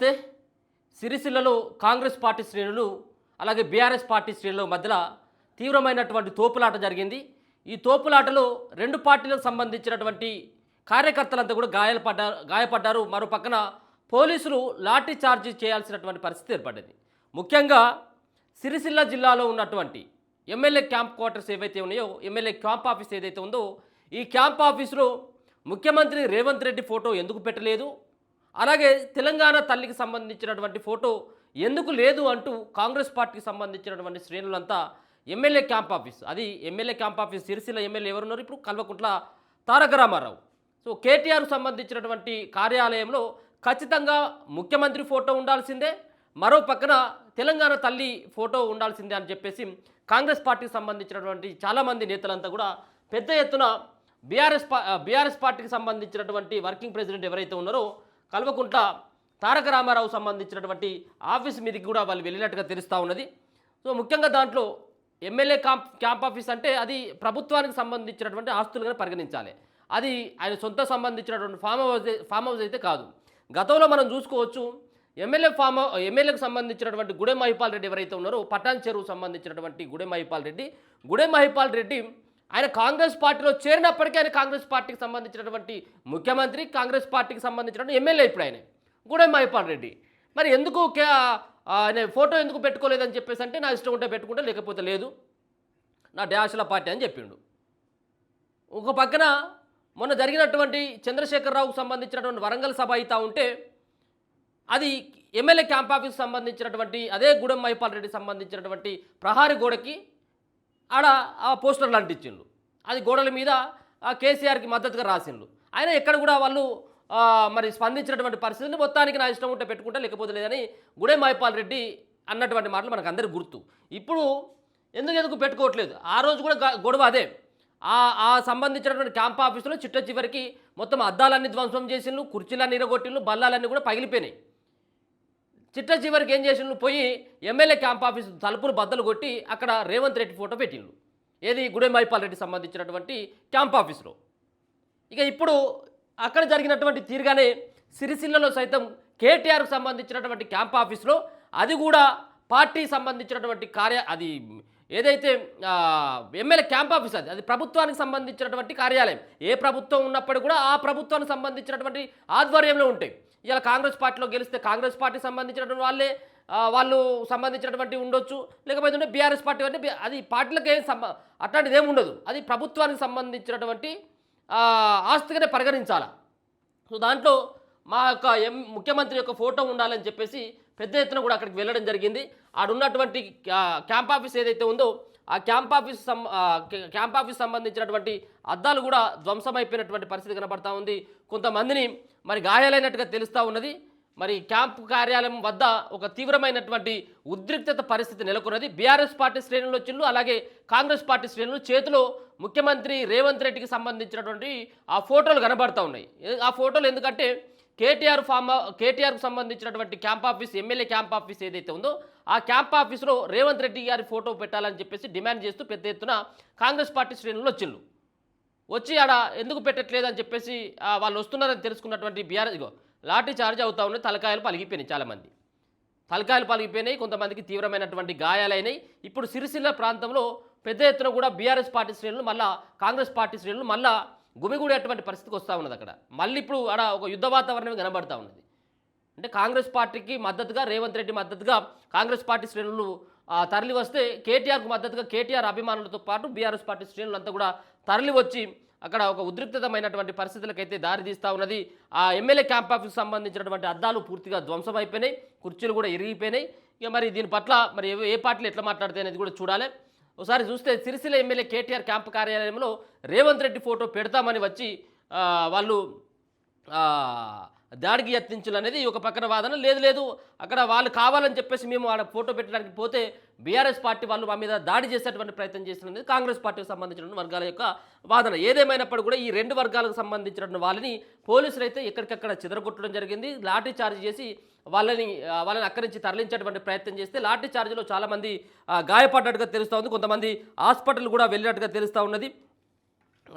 నమస్తే. సిరిసిల్లలో కాంగ్రెస్ పార్టీ శ్రేణులు అలాగే బీఆర్ఎస్ పార్టీ శ్రేణుల మధ్యలో తీవ్రమైనటువంటి తోపులాట జరిగింది. ఈ తోపులాటలో రెండు పార్టీలకు సంబంధించినటువంటి కార్యకర్తలంతా కూడా గాయపడ్డారు. మరో పక్కన పోలీసులు లాఠీ చార్జీ చేయాల్సినటువంటి పరిస్థితి ఏర్పడింది. ముఖ్యంగా సిరిసిల్ల జిల్లాలో ఉన్నటువంటి ఎమ్మెల్యే క్యాంప్ క్వార్టర్స్ ఏవైతే ఉన్నాయో, ఎమ్మెల్యే క్యాంప్ ఆఫీస్ ఏదైతే ఉందో, ఈ క్యాంప్ ఆఫీసులో ముఖ్యమంత్రి రేవంత్ రెడ్డి ఫోటో ఎందుకు పెట్టలేదు, అలాగే తెలంగాణ తల్లికి సంబంధించినటువంటి ఫోటో ఎందుకు లేదు అంటూ కాంగ్రెస్ పార్టీకి సంబంధించినటువంటి శ్రేణులంతా ఎమ్మెల్యే క్యాంప్ ఆఫీస్, అది MLA camp office Sircilla MLA ఎవరున్నారు ఇప్పుడు, కల్వకుంట్ల తారక రామారావు. సో కేటీఆర్ సంబంధించినటువంటి కార్యాలయంలో ఖచ్చితంగా ముఖ్యమంత్రి ఫోటో ఉండాల్సిందే, మరో పక్కన తెలంగాణ తల్లి ఫోటో ఉండాల్సిందే అని చెప్పేసి కాంగ్రెస్ పార్టీకి సంబంధించినటువంటి చాలామంది నేతలంతా కూడా పెద్ద ఎత్తున బీఆర్ఎస్ పార్టీకి సంబంధించినటువంటి వర్కింగ్ ప్రెసిడెంట్ ఎవరైతే ఉన్నారో కల్వకుంట్ల తారక రామారావు సంబంధించినటువంటి ఆఫీస్ మీదకి కూడా వాళ్ళు వెళ్ళినట్టుగా తెలుస్తూ ఉన్నది. సో ముఖ్యంగా దాంట్లో ఎమ్మెల్యే క్యాంప్ ఆఫీస్ అంటే అది ప్రభుత్వానికి సంబంధించినటువంటి ఆస్తులుగా పరిగణించాలి. అది ఆయన సొంత సంబంధించినటువంటి ఫామ్ హౌస్ అయితే కాదు. గతంలో మనం చూసుకోవచ్చు, ఎమ్మెల్యేకు సంబంధించినటువంటి గుడెం మహిపాల్ రెడ్డి ఎవరైతే ఉన్నారో, పటాన్ చెరువు సంబంధించినటువంటి గుడెం మహిపాల్ రెడ్డి ఆయన కాంగ్రెస్ పార్టీలో చేరినప్పటికీ ఆయన కాంగ్రెస్ పార్టీకి సంబంధించినటువంటి ముఖ్యమంత్రి, కాంగ్రెస్ పార్టీకి సంబంధించినటువంటి ఎమ్మెల్యే ఇప్పుడు ఆయన గుడెం మహిపాల్ రెడ్డి. మరి ఎందుకు ఆయన ఫోటో ఎందుకు పెట్టుకోలేదని చెప్పేసి అంటే, నా ఇష్టం ఉంటే పెట్టుకుంటే లేకపోతే లేదు, నా డాష్ల పార్టీ అని చెప్పిండు. ఒక పక్కన మొన్న జరిగినటువంటి చంద్రశేఖరరావుకు సంబంధించినటువంటి వరంగల్ సభ అవుతా ఉంటే అది ఎమ్మెల్యే క్యాంప్ ఆఫీస్కి సంబంధించినటువంటి అదే గుడెం మహిపాల్ రెడ్డికి సంబంధించినటువంటి ప్రహారీ గోడకి ఆడ ఆ పోస్టర్లు అంటించిండు. అది గోడల మీద కేసీఆర్కి మద్దతుగా రాసిండు. ఆయన ఎక్కడ కూడా వాళ్ళు మరి స్పందించినటువంటి పరిస్థితిని, మొత్తానికి నా ఇష్టం ఉంటే పెట్టుకుంటే లేకపోతే లేదని గుడెం మహిపాల్ రెడ్డి అన్నటువంటి మాటలు మనకు అందరికీ గుర్తు. ఇప్పుడు ఎందుకు పెట్టుకోవట్లేదు, ఆ రోజు కూడా గొడవ అదే. ఆ సంబంధించినటువంటి క్యాంప్ ఆఫీసులో చిట్ట చివరికి మొత్తం అద్దాలన్నీ ధ్వంసం చేసిండ్రు, కుర్చీలన్నీ ఇరగొట్టిండ్రు, బల్లాలన్నీ కూడా పగిలిపోయినాయి. చిట్ట చివరికి ఏం చేసిండ్రు, పోయి ఎమ్మెల్యే క్యాంప్ ఆఫీస్ తలుపులు బద్దలు కొట్టి అక్కడ రేవంత్ రెడ్డి ఫోటో పెట్టిండ్రు. ఏది గుడెం మహిపాల్ రెడ్డి సంబంధించినటువంటి క్యాంప్ ఆఫీస్లో. ఇక ఇప్పుడు అక్కడ జరిగినటువంటి తీరుగానే సిరిసిల్లలో సైతం కేటీఆర్కు సంబంధించినటువంటి క్యాంప్ ఆఫీస్లో అది కూడా పార్టీ సంబంధించినటువంటి అది ఏదైతే ఎమ్మెల్యే క్యాంప్ ఆఫీస్ అది ప్రభుత్వానికి సంబంధించినటువంటి కార్యాలయం. ఏ ప్రభుత్వం ఉన్నప్పటికీ కూడా ఆ ప్రభుత్వానికి సంబంధించినటువంటి ఆధ్వర్యంలో ఉంటాయి. ఇలా కాంగ్రెస్ పార్టీలో గెలిస్తే కాంగ్రెస్ పార్టీ సంబంధించినటువంటి వాళ్ళు సంబంధించినటువంటి ఉండొచ్చు, లేకపోతే బీఆర్ఎస్ పార్టీ అంటే అది పార్టీలకు అట్లాంటిది ఏమి ఉండదు, అది ప్రభుత్వానికి సంబంధించినటువంటి ఆస్తిగానే పరిగణించాలి. సో దాంట్లో మా యొక్క ముఖ్యమంత్రి యొక్క ఫోటో ఉండాలని చెప్పేసి పెద్ద ఎత్తున కూడా అక్కడికి వెళ్ళడం జరిగింది. ఆడున్నటువంటి క్యాంప్ ఆఫీస్ ఏదైతే ఉందో ఆ క్యాంప్ ఆఫీస్ సంబంధించినటువంటి అద్దాలు కూడా ధ్వంసమైపోయినటువంటి పరిస్థితి కనబడతా ఉంది. కొంతమందిని మరి గాయాలైనట్టుగా తెలుస్తూ ఉన్నది. మరి క్యాంపు కార్యాలయం వద్ద ఒక తీవ్రమైనటువంటి ఉద్రిక్తత పరిస్థితి నెలకొన్నది. బీఆర్ఎస్ పార్టీ శ్రేణులు వచ్చిండ్రు, అలాగే కాంగ్రెస్ పార్టీ శ్రేణులు చేతిలో ముఖ్యమంత్రి రేవంత్ రెడ్డికి సంబంధించినటువంటి ఆ ఫోటోలు కనబడతా ఉన్నాయి. ఆ ఫోటోలు ఎందుకంటే కేటీఆర్కు సంబంధించినటువంటి camp office, MLA camp office ఏదైతే ఉందో ఆ క్యాంప్ ఆఫీస్లో రేవంత్ రెడ్డి గారి ఫోటో పెట్టాలని చెప్పేసి డిమాండ్ చేస్తూ పెద్ద ఎత్తున కాంగ్రెస్ పార్టీ శ్రేణులు వచ్చి ఆడ ఎందుకు పెట్టట్లేదు అని చెప్పేసి వాళ్ళు వస్తున్నారని తెలుసుకున్నటువంటి బీఆర్ఎస్ లాఠీ చార్జ్ అవుతా ఉన్నాయి. తలకాయలు పలిగిపోయినాయి, చాలామంది తలకాయలు పలిగిపోయినాయి, కొంతమందికి తీవ్రమైనటువంటి గాయాలైనాయి. ఇప్పుడు సిరిసిల్ల ప్రాంతంలో పెద్ద ఎత్తున కూడా బీఆర్ఎస్ పార్టీ శ్రేణులు మళ్ళా కాంగ్రెస్ పార్టీ శ్రేణులు మళ్ళా గుమిగూడేటువంటి పరిస్థితికి వస్తూ ఉన్నది. అక్కడ మళ్ళీ ఇప్పుడు ఆడ ఒక యుద్ధ వాతావరణం కనబడతా ఉన్నది. అంటే కాంగ్రెస్ పార్టీకి మద్దతుగా రేవంత్ రెడ్డి మద్దతుగా కాంగ్రెస్ పార్టీ శ్రేణులు తరలి వస్తే, కేటీఆర్కు మద్దతుగా కేటీఆర్ అభిమానులతో పాటు బీఆర్ఎస్ పార్టీ శ్రేణులంతా కూడా తరలి వచ్చి అక్కడ ఒక ఉద్రిక్తమైనటువంటి పరిస్థితులకైతే దారి తీస్తూ ఉన్నది. ఆ ఎమ్మెల్యే క్యాంప్ ఆఫీస్కి సంబంధించినటువంటి అద్దాలు పూర్తిగా ధ్వంసమైపోయినాయి, కుర్చీలు కూడా ఇరిగిపోయినాయి. ఇక మరి దీని పట్ల మరి ఏ పార్టీలు ఎట్లా మాట్లాడితే అనేది కూడా చూడాలి. ఒకసారి చూస్తే సిరిసిల్ల ఎమ్మెల్యే కేటీఆర్ క్యాంపు కార్యాలయంలో రేవంత్ రెడ్డి ఫోటో పెడతామని వచ్చి వాళ్ళు దాడికి యత్నించాలనేది ఒక పక్కన వాదన. లేదు అక్కడ వాళ్ళు కావాలని చెప్పేసి మేము ఆడ ఫోటో పెట్టడానికి పోతే బీఆర్ఎస్ పార్టీ వాళ్ళు మా మీద దాడి చేసేటువంటి ప్రయత్నం చేస్తున్నది కాంగ్రెస్ పార్టీకి సంబంధించిన వర్గాల యొక్క వాదన. ఏదేమైనప్పుడు కూడా ఈ రెండు వర్గాలకు సంబంధించిన వాళ్ళని పోలీసులు అయితే ఎక్కడికక్కడ చెదరగొట్టడం జరిగింది. లాఠీ చార్జ్ చేసి వాళ్ళని అక్కడి నుంచి తరలించేటువంటి ప్రయత్నం చేస్తే లాఠీ చార్జ్లో చాలామంది గాయపడ్డట్టుగా తెలుస్తూ ఉంది, కొంతమంది హాస్పిటల్ కూడా వెళ్ళినట్టుగా తెలుస్తూ ఉన్నది.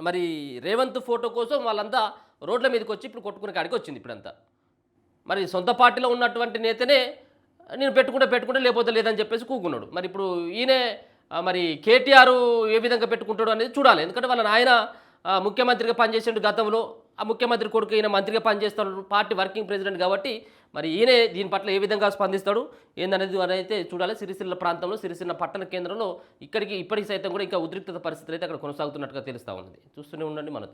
మరి రేవంత్ ఫోటో కోసం వాళ్ళంతా రోడ్ల మీదకి వచ్చి ఇప్పుడు కొట్టుకునే కాడికి వచ్చింది ఇప్పుడంతా. మరి సొంత పార్టీలో ఉన్నటువంటి నేతనే నేను పెట్టుకుంటే లేకపోతే లేదని చెప్పేసి కూకున్నాడు. మరి ఇప్పుడు ఈయనే మరి కేటీఆర్ ఏ విధంగా పెట్టుకుంటాడు అనేది చూడాలి. ఎందుకంటే వాళ్ళ నాయన ముఖ్యమంత్రిగా పనిచేసిండు గతంలో, ఆ ముఖ్యమంత్రి కొడుకు ఈయన మంత్రిగా పనిచేస్తాడు, పార్టీ వర్కింగ్ ప్రెసిడెంట్ కాబట్టి మరి ఈయనే దీని పట్ల ఏ విధంగా స్పందిస్తాడు ఏందనేది అయితే చూడాలి. సిరిసిల్ల ప్రాంతంలో, సిరిసిల్ల పట్టణ కేంద్రంలో ఇప్పటికి సైతం కూడా ఇంకా ఉద్రిక్తత పరిస్థితులు అయితే అక్కడ కొనసాగుతున్నట్టుగా తెలుస్తూ ఉన్నది. చూస్తూనే ఉండండి మనతో.